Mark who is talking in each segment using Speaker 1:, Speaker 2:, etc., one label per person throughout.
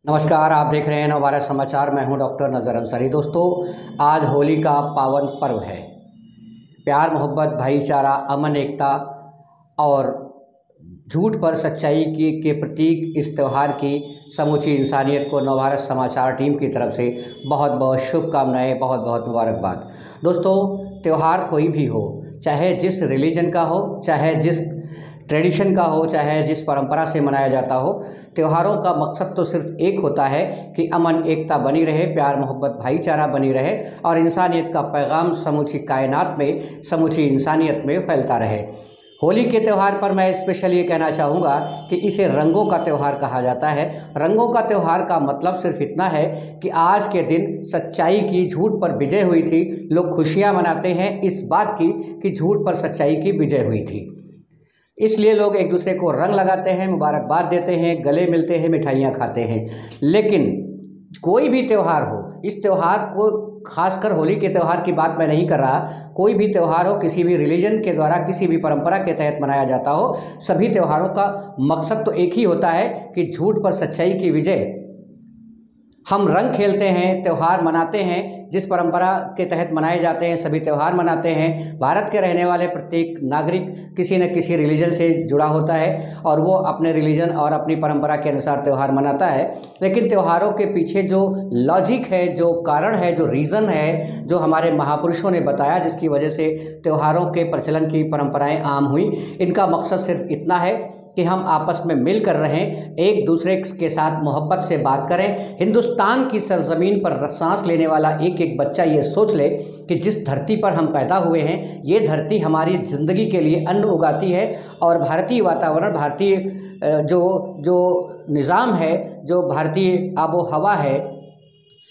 Speaker 1: नमस्कार, आप देख रहे हैं नवभारत समाचार। मैं हूं डॉक्टर नज़र अंसारी। दोस्तों, आज होली का पावन पर्व है। प्यार, मोहब्बत, भाईचारा, अमन, एकता और झूठ पर सच्चाई के प्रतीक इस त्यौहार की समूची इंसानियत को नवभारत समाचार टीम की तरफ से बहुत बहुत शुभकामनाएं, बहुत बहुत मुबारकबाद। दोस्तों, त्यौहार कोई भी हो, चाहे जिस रिलीजन का हो, चाहे जिस ट्रेडिशन का हो, चाहे जिस परंपरा से मनाया जाता हो, त्योहारों का मकसद तो सिर्फ एक होता है कि अमन एकता बनी रहे, प्यार मोहब्बत भाईचारा बनी रहे और इंसानियत का पैगाम समूची कायनात में, समूची इंसानियत में फैलता रहे। होली के त्यौहार पर मैं स्पेशल ये कहना चाहूँगा कि इसे रंगों का त्यौहार कहा जाता है। रंगों का त्यौहार का मतलब सिर्फ इतना है कि आज के दिन सच्चाई की झूठ पर विजय हुई थी। लोग खुशियाँ मनाते हैं इस बात की कि झूठ पर सच्चाई की विजय हुई थी। इसलिए लोग एक दूसरे को रंग लगाते हैं, मुबारकबाद देते हैं, गले मिलते हैं, मिठाइयाँ खाते हैं। लेकिन कोई भी त्यौहार हो, इस त्यौहार को, खासकर होली के त्यौहार की बात मैं नहीं कर रहा, कोई भी त्यौहार हो, किसी भी रिलीजन के द्वारा, किसी भी परंपरा के तहत मनाया जाता हो, सभी त्योहारों का मकसद तो एक ही होता है कि झूठ पर सच्चाई की विजय। हम रंग खेलते हैं, त्यौहार मनाते हैं, जिस परंपरा के तहत मनाए जाते हैं सभी त्यौहार मनाते हैं। भारत के रहने वाले प्रत्येक नागरिक किसी न किसी रिलीजन से जुड़ा होता है और वो अपने रिलीजन और अपनी परंपरा के अनुसार त्यौहार मनाता है। लेकिन त्योहारों के पीछे जो लॉजिक है, जो कारण है, जो रीज़न है, जो हमारे महापुरुषों ने बताया, जिसकी वजह से त्योहारों के प्रचलन की परंपराएं आम हुई, इनका मकसद सिर्फ इतना है कि हम आपस में मिलकर रहें, एक दूसरे के साथ मोहब्बत से बात करें। हिंदुस्तान की सरजमीन पर सांस लेने वाला एक एक बच्चा ये सोच ले कि जिस धरती पर हम पैदा हुए हैं, ये धरती हमारी ज़िंदगी के लिए अन्न उगाती है और भारतीय वातावरण, भारतीय जो जो निज़ाम है, जो भारतीय आबो हवा है,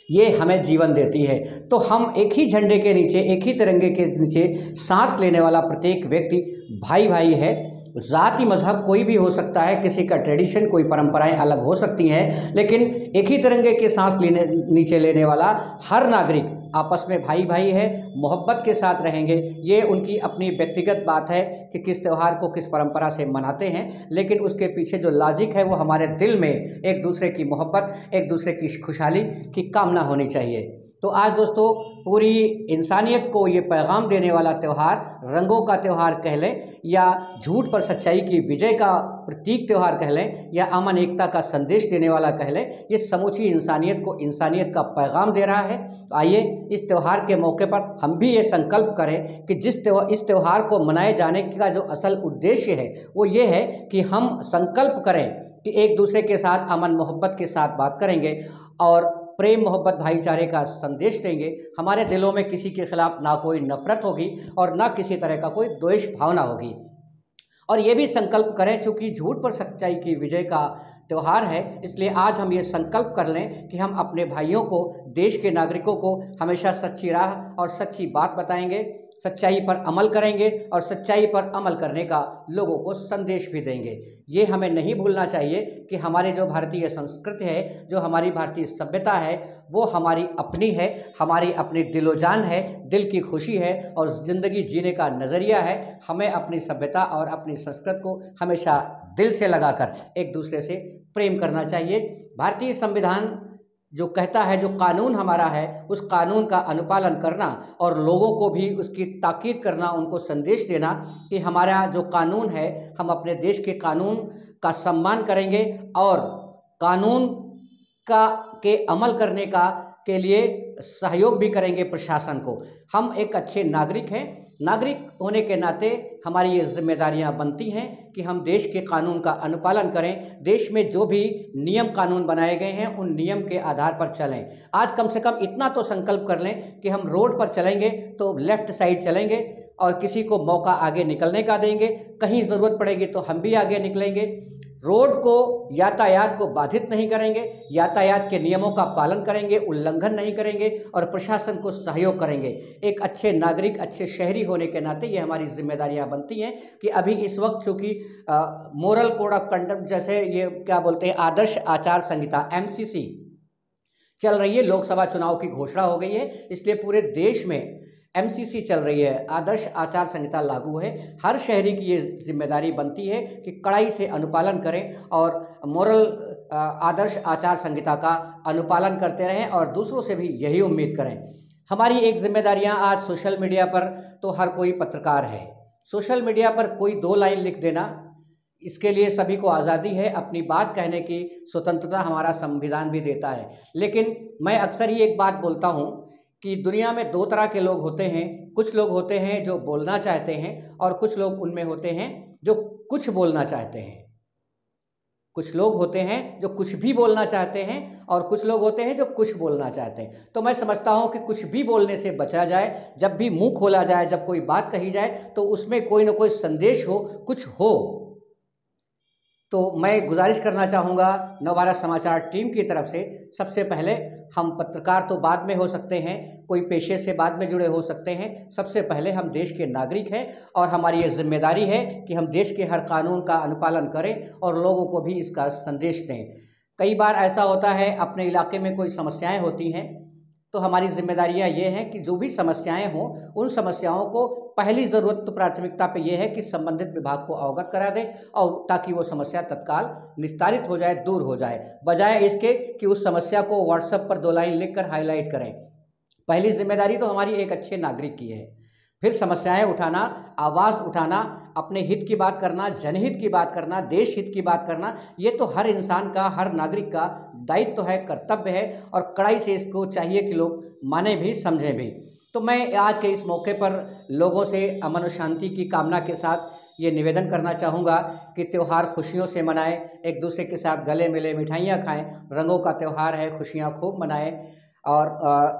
Speaker 1: ये हमें जीवन देती है। तो हम एक ही झंडे के नीचे, एक ही तिरंगे के नीचे सांस लेने वाला प्रत्येक व्यक्ति भाई भाई है। जाति मजहब कोई भी हो सकता है, किसी का ट्रेडिशन, कोई परंपराएं अलग हो सकती हैं, लेकिन एक ही तिरंगे के सांस लेने नीचे लेने वाला हर नागरिक आपस में भाई भाई है, मोहब्बत के साथ रहेंगे। ये उनकी अपनी व्यक्तिगत बात है कि किस त्यौहार को किस परंपरा से मनाते हैं, लेकिन उसके पीछे जो लॉजिक है वो हमारे दिल में एक दूसरे की मोहब्बत, एक दूसरे की खुशहाली की कामना होनी चाहिए। तो आज दोस्तों, पूरी इंसानियत को ये पैगाम देने वाला त्यौहार, रंगों का त्यौहार कह लें या झूठ पर सच्चाई की विजय का प्रतीक त्यौहार कह लें या अमन एकता का संदेश देने वाला कह लें, ये समूची इंसानियत को इंसानियत का पैगाम दे रहा है। तो आइए इस त्यौहार के मौके पर हम भी ये संकल्प करें कि इस त्यौहार को मनाए जाने का जो असल उद्देश्य है वो ये है कि हम संकल्प करें कि एक दूसरे के साथ अमन मोहब्बत के साथ बात करेंगे और प्रेम मोहब्बत भाईचारे का संदेश देंगे। हमारे दिलों में किसी के खिलाफ ना कोई नफरत होगी और ना किसी तरह का कोई द्वेष भावना होगी। और ये भी संकल्प करें, चूँकि झूठ पर सच्चाई की विजय का त्यौहार है, इसलिए आज हम ये संकल्प कर लें कि हम अपने भाइयों को, देश के नागरिकों को हमेशा सच्ची राह और सच्ची बात बताएंगे, सच्चाई पर अमल करेंगे और सच्चाई पर अमल करने का लोगों को संदेश भी देंगे। ये हमें नहीं भूलना चाहिए कि हमारी जो भारतीय संस्कृति है, जो हमारी भारतीय सभ्यता है, वो हमारी अपनी है, हमारी अपनी दिलो जान है, दिल की खुशी है और ज़िंदगी जीने का नज़रिया है। हमें अपनी सभ्यता और अपनी संस्कृति को हमेशा दिल से लगाकर एक दूसरे से प्रेम करना चाहिए। भारतीय संविधान जो कहता है, जो कानून हमारा है, उस कानून का अनुपालन करना और लोगों को भी उसकी ताकीद करना, उनको संदेश देना कि हमारा जो कानून है, हम अपने देश के कानून का सम्मान करेंगे और कानून का के अमल करने के लिए सहयोग भी करेंगे प्रशासन को। हम एक अच्छे नागरिक हैं। नागरिक होने के नाते हमारी ये जिम्मेदारियां बनती हैं कि हम देश के कानून का अनुपालन करें। देश में जो भी नियम कानून बनाए गए हैं उन नियम के आधार पर चलें। आज कम से कम इतना तो संकल्प कर लें कि हम रोड पर चलेंगे तो लेफ़्ट साइड चलेंगे और किसी को मौका आगे निकलने का देंगे। कहीं ज़रूरत पड़ेगी तो हम भी आगे निकलेंगे। रोड को, यातायात को बाधित नहीं करेंगे, यातायात के नियमों का पालन करेंगे, उल्लंघन नहीं करेंगे और प्रशासन को सहयोग करेंगे। एक अच्छे नागरिक, अच्छे शहरी होने के नाते ये हमारी जिम्मेदारियां बनती हैं कि अभी इस वक्त चूँकि मोरल कोड ऑफ कंडक्ट, जैसे ये क्या बोलते हैं, आदर्श आचार संहिता MCC चल रही है, लोकसभा चुनाव की घोषणा हो गई है, इसलिए पूरे देश में एमसीसी चल रही है, आदर्श आचार संहिता लागू है। हर शहरी की ये जिम्मेदारी बनती है कि कड़ाई से अनुपालन करें और मोरल आदर्श आचार संहिता का अनुपालन करते रहें और दूसरों से भी यही उम्मीद करें। हमारी एक जिम्मेदारियां आज सोशल मीडिया पर तो हर कोई पत्रकार है। सोशल मीडिया पर कोई 2 लाइन लिख देना, इसके लिए सभी को आज़ादी है, अपनी बात कहने की स्वतंत्रता हमारा संविधान भी देता है। लेकिन मैं अक्सर ही एक बात बोलता हूँ कि दुनिया में 2 तरह के लोग होते हैं। कुछ लोग होते हैं जो बोलना चाहते हैं और कुछ लोग उनमें होते हैं जो कुछ बोलना चाहते हैं। कुछ लोग होते हैं जो कुछ भी बोलना चाहते हैं और कुछ लोग होते हैं जो कुछ बोलना चाहते हैं। तो मैं समझता हूं कि कुछ भी बोलने से बचा जाए। जब भी मुंह खोला जाए, जब कोई बात कही जाए तो उसमें कोई ना कोई संदेश हो, कुछ हो। तो मैं गुजारिश करना चाहूँगा नवभारत समाचार टीम की तरफ से, सबसे पहले हम पत्रकार तो बाद में हो सकते हैं, कोई पेशे से बाद में जुड़े हो सकते हैं, सबसे पहले हम देश के नागरिक हैं और हमारी ये जिम्मेदारी है कि हम देश के हर कानून का अनुपालन करें और लोगों को भी इसका संदेश दें। कई बार ऐसा होता है अपने इलाके में कोई समस्याएं होती हैं, तो हमारी जिम्मेदारियां ये हैं कि जो भी समस्याएं हों उन समस्याओं को पहली ज़रूरत तो प्राथमिकता पे ये है कि संबंधित विभाग को अवगत करा दें और ताकि वो समस्या तत्काल निस्तारित हो जाए, दूर हो जाए, बजाय इसके कि उस समस्या को व्हाट्सएप पर 2 लाइन लिखकर हाईलाइट करें। पहली जिम्मेदारी तो हमारी एक अच्छे नागरिक की है। फिर समस्याएं उठाना, आवाज़ उठाना, अपने हित की बात करना, जनहित की बात करना, देश हित की बात करना, ये तो हर इंसान का, हर नागरिक का दायित्व है, कर्तव्य है और कड़ाई से इसको चाहिए कि लोग माने भी, समझें भी। तो मैं आज के इस मौके पर लोगों से अमन और शांति की कामना के साथ ये निवेदन करना चाहूँगा कि त्यौहार खुशियों से मनाएं, एक दूसरे के साथ गले मिले, मिठाइयाँ खाएं, रंगों का त्यौहार है, खुशियाँ खूब मनाएं और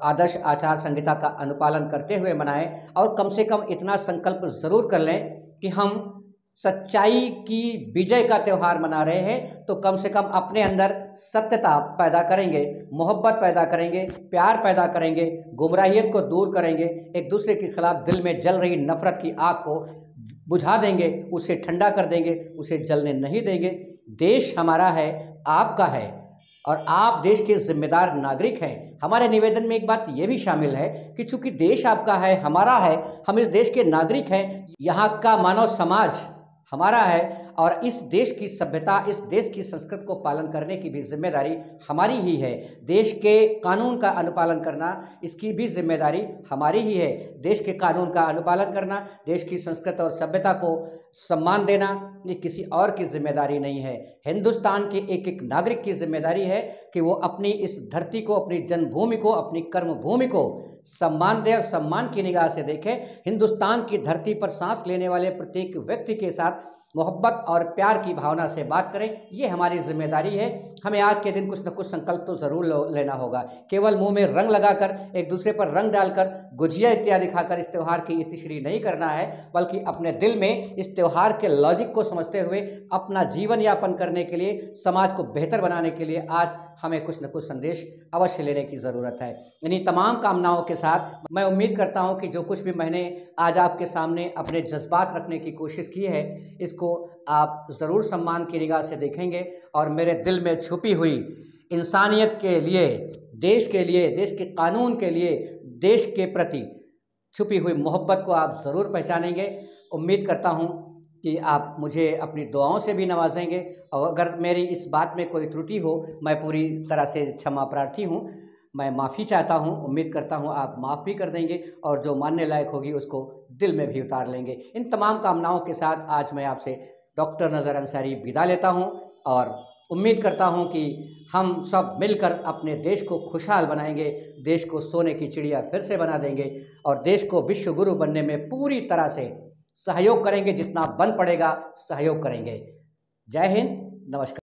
Speaker 1: आदर्श आचार संहिता का अनुपालन करते हुए मनाएं और कम से कम इतना संकल्प ज़रूर कर लें कि हम सच्चाई की विजय का त्यौहार मना रहे हैं, तो कम से कम अपने अंदर सत्यता पैदा करेंगे, मोहब्बत पैदा करेंगे, प्यार पैदा करेंगे, गुमराहियत को दूर करेंगे, एक दूसरे के खिलाफ दिल में जल रही नफरत की आग को बुझा देंगे, उसे ठंडा कर देंगे, उसे जलने नहीं देंगे। देश हमारा है, आपका है और आप देश के जिम्मेदार नागरिक हैं। हमारे निवेदन में एक बात ये भी शामिल है कि चूंकि देश आपका है, हमारा है, हम इस देश के नागरिक हैं, यहाँ का मानव समाज हमारा है और इस देश की सभ्यता, इस देश की संस्कृति को पालन करने की भी जिम्मेदारी हमारी ही है। देश के कानून का अनुपालन करना, इसकी भी जिम्मेदारी हमारी ही है। देश के कानून का अनुपालन करना, देश की संस्कृति और सभ्यता को सम्मान देना, ये किसी और की जिम्मेदारी नहीं है। हिंदुस्तान के एक एक नागरिक की जिम्मेदारी है कि वो अपनी इस धरती को, अपनी जन्मभूमि को, अपनी कर्मभूमि को सम्मान दे और सम्मान की निगाह से देखे। हिंदुस्तान की धरती पर सांस लेने वाले प्रत्येक व्यक्ति के साथ मोहब्बत और प्यार की भावना से बात करें, ये हमारी जिम्मेदारी है। हमें आज के दिन कुछ न कुछ संकल्प तो ज़रूर लेना होगा। केवल मुंह में रंग लगाकर, एक दूसरे पर रंग डालकर, गुजिया इत्यादि खाकर इस त्यौहार की इतिश्री नहीं करना है, बल्कि अपने दिल में इस त्यौहार के लॉजिक को समझते हुए अपना जीवन यापन करने के लिए, समाज को बेहतर बनाने के लिए आज हमें कुछ न कुछ संदेश अवश्य लेने की ज़रूरत है। इन्हीं तमाम कामनाओं के साथ मैं उम्मीद करता हूं कि जो कुछ भी मैंने आज आपके सामने अपने जज्बात रखने की कोशिश की है, इसको आप ज़रूर सम्मान की निगाह से देखेंगे और मेरे दिल में छुपी हुई इंसानियत के लिए, देश के लिए, देश के कानून के लिए, देश के प्रति छुपी हुई मोहब्बत को आप ज़रूर पहचानेंगे। उम्मीद करता हूं कि आप मुझे अपनी दुआओं से भी नवाजेंगे और अगर मेरी इस बात में कोई त्रुटि हो, मैं पूरी तरह से क्षमा प्रार्थी हूँ, मैं माफ़ी चाहता हूँ। उम्मीद करता हूँ आप माफ़ भी कर देंगे और जो मानने लायक होगी उसको दिल में भी उतार लेंगे। इन तमाम कामनाओं के साथ आज मैं आपसे डॉक्टर नज़र अंसारी विदा लेता हूँ और उम्मीद करता हूँ कि हम सब मिलकर अपने देश को खुशहाल बनाएंगे, देश को सोने की चिड़िया फिर से बना देंगे और देश को विश्व गुरु बनने में पूरी तरह से सहयोग करेंगे। जितना बन पड़ेगा सहयोग करेंगे। जय हिंद, नमस्कार।